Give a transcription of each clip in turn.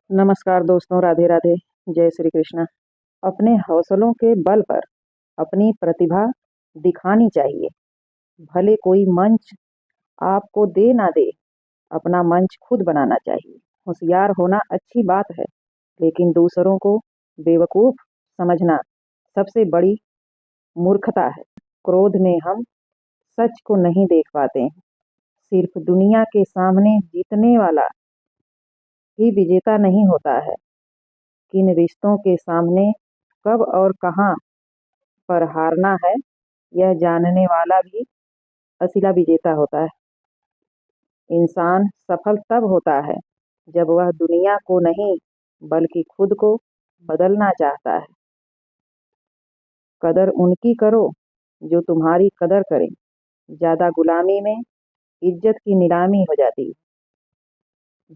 नमस्कार दोस्तों, राधे राधे, जय श्री कृष्ण। अपने हौसलों के बल पर अपनी प्रतिभा दिखानी चाहिए। भले कोई मंच आपको दे ना दे, अपना मंच खुद बनाना चाहिए। होशियार होना अच्छी बात है, लेकिन दूसरों को बेवकूफ़ समझना सबसे बड़ी मूर्खता है। क्रोध में हम सच को नहीं देख पाते हैं। सिर्फ दुनिया के सामने जीतने वाला ही विजेता नहीं होता है। किन रिश्तों के सामने कब और कहाँ पर हारना है, यह जानने वाला भी असली विजेता होता है। इंसान सफल तब होता है जब वह दुनिया को नहीं बल्कि खुद को बदलना चाहता है। कदर उनकी करो जो तुम्हारी कदर करें। ज़्यादा गुलामी में इज्जत की नीलामी हो जाती है।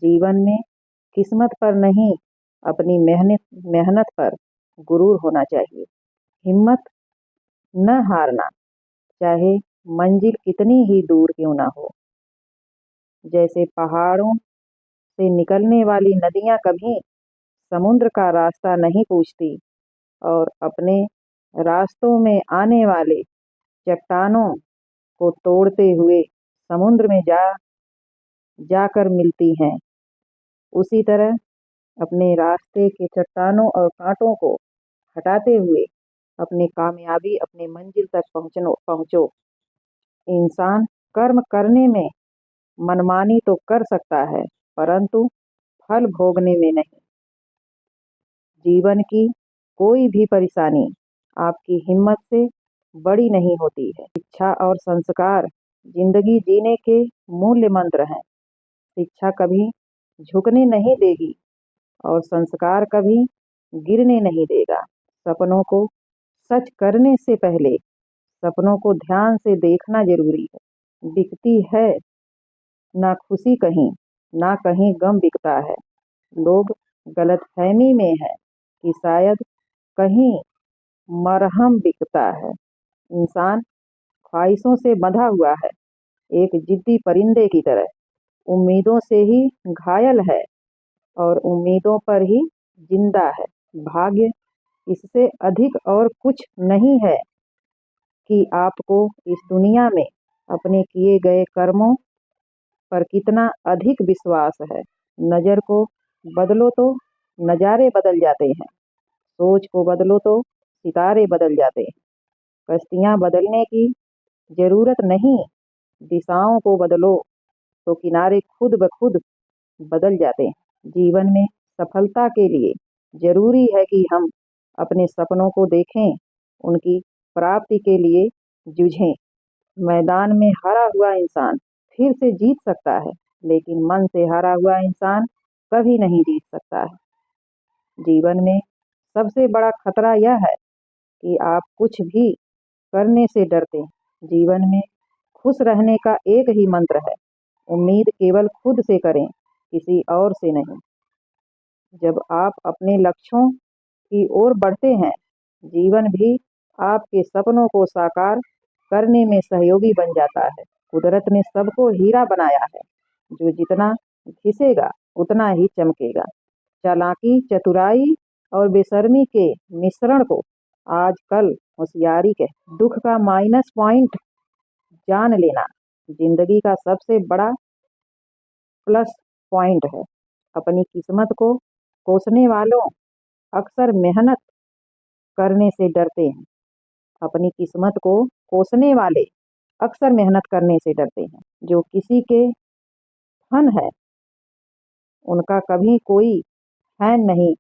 जीवन में किस्मत पर नहीं, अपनी मेहनत मेहनत पर गुरूर होना चाहिए। हिम्मत न हारना, चाहे मंजिल कितनी ही दूर क्यों ना हो। जैसे पहाड़ों से निकलने वाली नदियाँ कभी समुद्र का रास्ता नहीं पूछती, और अपने रास्तों में आने वाले चट्टानों को तोड़ते हुए समुद्र में जाकर मिलती हैं। उसी तरह अपने रास्ते के चट्टानों और कांटों को हटाते हुए अपनी कामयाबी, अपने मंजिल तक पहुँचो। इंसान कर्म करने में मनमानी तो कर सकता है, परंतु फल भोगने में नहीं। जीवन की कोई भी परेशानी आपकी हिम्मत से बड़ी नहीं होती है। शिक्षा और संस्कार जिंदगी जीने के मूल्य मंत्र हैं। शिक्षा कभी झुकने नहीं देगी और संस्कार कभी गिरने नहीं देगा। सपनों को सच करने से पहले सपनों को ध्यान से देखना जरूरी है। दिखती है ना खुशी कहीं, ना कहीं गम बिकता है। लोग गलतफहमी में है कि शायद कहीं मरहम बिकता है। इंसान ख्वाहिशों से बंधा हुआ है, एक जिद्दी परिंदे की तरह। उम्मीदों से ही घायल है और उम्मीदों पर ही जिंदा है। भाग्य इससे अधिक और कुछ नहीं है कि आपको इस दुनिया में अपने किए गए कर्मों पर कितना अधिक विश्वास है। नज़र को बदलो तो नज़ारे बदल जाते हैं। सोच को बदलो तो सितारे बदल जाते हैं। कश्तियाँ बदलने की जरूरत नहीं, दिशाओं को बदलो तो किनारे खुद ब खुद बदल जाते हैं। जीवन में सफलता के लिए जरूरी है कि हम अपने सपनों को देखें, उनकी प्राप्ति के लिए जूझें। मैदान में हारा हुआ इंसान फिर से जीत सकता है, लेकिन मन से हारा हुआ इंसान कभी नहीं जीत सकता है। जीवन में सबसे बड़ा खतरा यह है कि आप कुछ भी करने से डरते हैं। जीवन में खुश रहने का एक ही मंत्र है, उम्मीद केवल खुद से करें, किसी और से नहीं। जब आप अपने लक्ष्यों की ओर बढ़ते हैं, जीवन भी आपके सपनों को साकार करने में सहयोगी बन जाता है। कुदरत ने सबको हीरा बनाया है, जो जितना घिसेगा उतना ही चमकेगा। चालाकी, चतुराई और बेशर्मी के मिश्रण को आजकल होशियारी के दुख का माइनस पॉइंट जान लेना जिंदगी का सबसे बड़ा प्लस पॉइंट है। अपनी किस्मत को कोसने वालों अक्सर मेहनत करने से डरते हैं। अपनी किस्मत को कोसने वाले अक्सर मेहनत करने से डरते हैं। जो किसी के फन है, उनका कभी कोई फैन नहीं।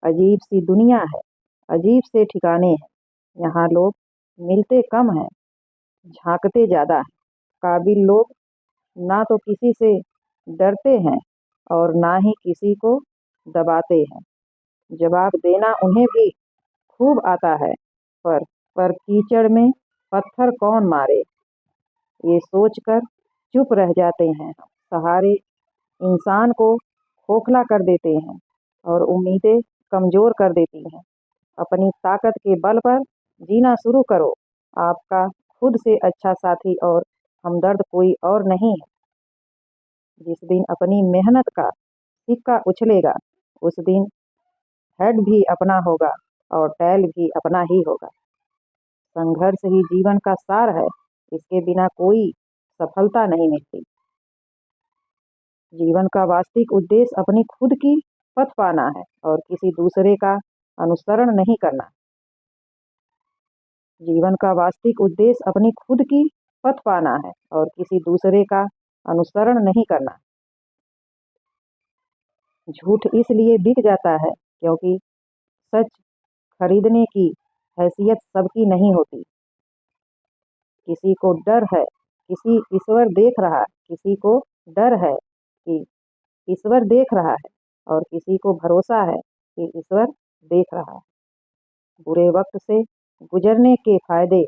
अजीब सी दुनिया है, अजीब से ठिकाने हैं। यहाँ लोग मिलते कम हैं, झांकते ज्यादा हैं। काबिल लोग ना तो किसी से डरते हैं और ना ही किसी को दबाते हैं। जवाब देना उन्हें भी खूब आता है, पर कीचड़ में पत्थर कौन मारे, ये सोचकर चुप रह जाते हैं। सहारे इंसान को खोखला कर देते हैं और उम्मीदें कमजोर कर देती हैं। अपनी ताकत के बल पर जीना शुरू करो। आपका खुद से अच्छा साथी और हमदर्द कोई और नहीं है। जिस दिन अपनी मेहनत का सिक्का उछलेगा, उस दिन हेड भी अपना होगा और टेल भी अपना ही होगा। संघर्ष ही जीवन का सार है, इसके बिना कोई सफलता नहीं मिलती। जीवन का वास्तविक उद्देश्य अपनी खुद की पथ पाना है और किसी दूसरे का अनुसरण नहीं करना। जीवन का वास्तविक उद्देश्य अपनी खुद की पथ पाना है और किसी दूसरे का अनुसरण नहीं करना। झूठ इसलिए बिक जाता है क्योंकि सच खरीदने की हैसियत सबकी नहीं होती। किसी को डर है किसी ईश्वर देख रहा है, किसी को डर है कि ईश्वर देख रहा है और किसी को भरोसा है कि ईश्वर देख रहा है। बुरे वक्त से गुजरने के फायदे।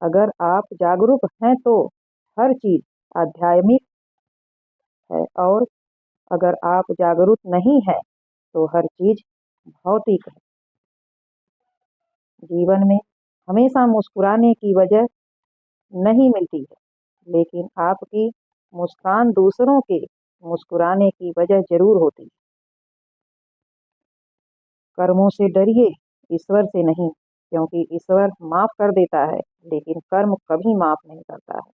अगर आप जागरूक हैं तो हर चीज आध्यात्मिक है और अगर आप जागरूक नहीं है तो हर चीज भौतिक है। जीवन में हमेशा मुस्कुराने की वजह नहीं मिलती है, लेकिन आपकी मुस्कान दूसरों के मुस्कुराने की वजह जरूर होती है। कर्मों से डरिए, ईश्वर से नहीं, क्योंकि ईश्वर माफ कर देता है लेकिन कर्म कभी माफ नहीं करता है।